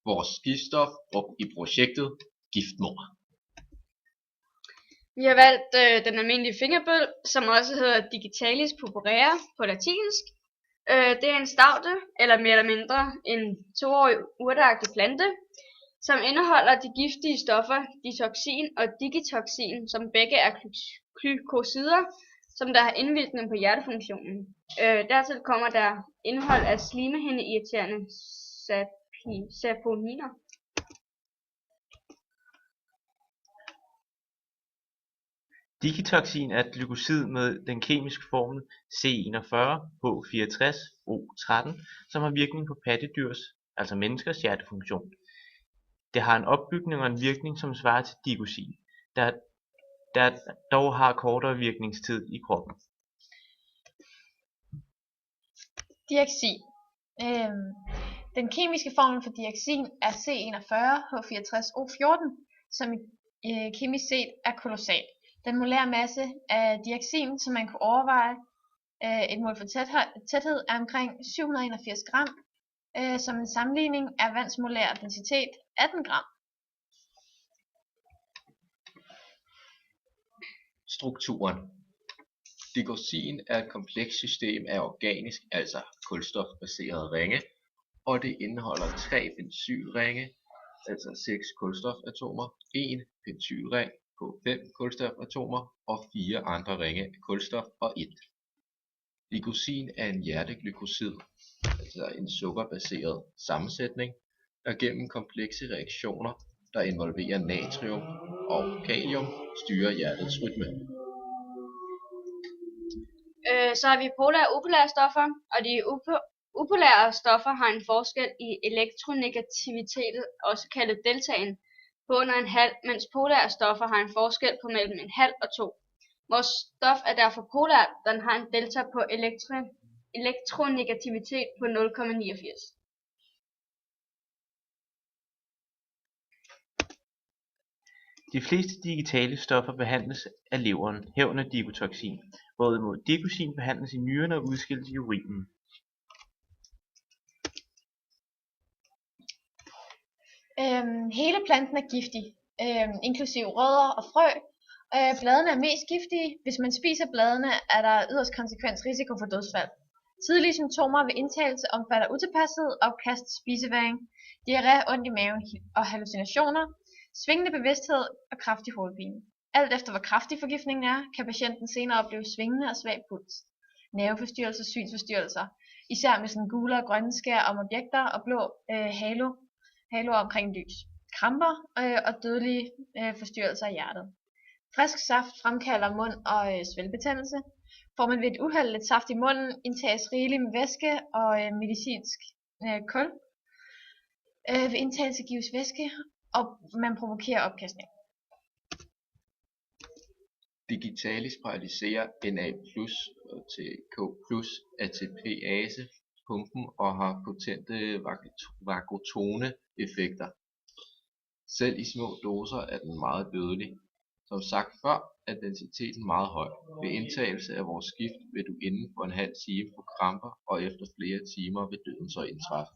vores giftstof brugt i projektet Giftmord. Vi har valgt den almindelige fingerbøl, som også hedder Digitalis purpurea på latinsk. Det er en staude, eller mere eller mindre en 2-årig urteagtig plante, som indeholder de giftige stoffer ditoxin og digitoxin, som begge er glykosider, som der har indvirkning på hjertefunktionen. Dertil kommer der indhold af slimehindeirriterende saponiner. Digitoxin er et glykosid med den kemiske formel C41H64O13, som har virkning på pattedyrs, altså menneskers hjertefunktion. Det har en opbygning og en virkning, som svarer til digoxin, der dog har kortere virkningstid i kroppen. Dioxin. Den kemiske formel for dioxin er C41H64O14, som kemisk set er kolossal. Den molære masse af dioxin, som man kunne overveje et mål for tæthed, er omkring 781 gram. Som en sammenligning er vands molære densitet 18 gram. Strukturen. Digoxin er et komplekst system af organisk, altså kulstofbaserede ringe, og det indeholder 3 benzylringe, altså 6 kulstofatomer, 1 benzylring på 5 kulstofatomer og 4 andre ringe af kulstof og 1. Digoxin er en hjerteglykosid, altså en sukkerbaseret sammensætning, der gennem komplekse reaktioner, der involverer natrium og kalium, styrer hjertets rytme. Så har vi polære og upolære stoffer, og de upolære stoffer har en forskel i elektronegativitet, også kaldet deltaen, på under en halv, mens polære stoffer har en forskel på mellem en halv og 2. Vores stof er derfor polært, den har en delta på elektronegativitet på 0,89. De fleste digitale stoffer behandles af leveren, herunder digotoxin, hvorimod digoxin behandles i nyrerne og udskilles i urinen. Hele planten er giftig, inklusive rødder og frø. Bladene er mest giftige. Hvis man spiser bladene, er der yderst konsekvens risiko for dødsfald. Tidlige symptomer ved indtagelse omfatter utilpashed, opkast, spisevægring, diarré, ondt i maven og hallucinationer, svingende bevidsthed og kraftig hovedpine. Alt efter hvor kraftig forgiftningen er, kan patienten senere opleve svingende og svag puls, nerveforstyrrelser, synsforstyrrelser, især med sådan gule og grønne skær om objekter og blå halo omkring lys, kramper og dødelige forstyrrelser af hjertet. Frisk saft fremkalder mund- og svælgebetændelse. Får man ved et uheld lidt saft i munden, indtages rigeligt med væske og medicinsk kul. Ved indtagelse gives væske, og man provokerer opkastning. Digitalis paralyserer Na+ til K+ ATPase pumpen og har potente vagotone effekter. Selv i små doser er den meget dødelig. Som sagt før, er densiteten meget høj. Ved indtagelse af vores gift vil du inden for en halv time få kramper, og efter flere timer vil døden så indtræffe.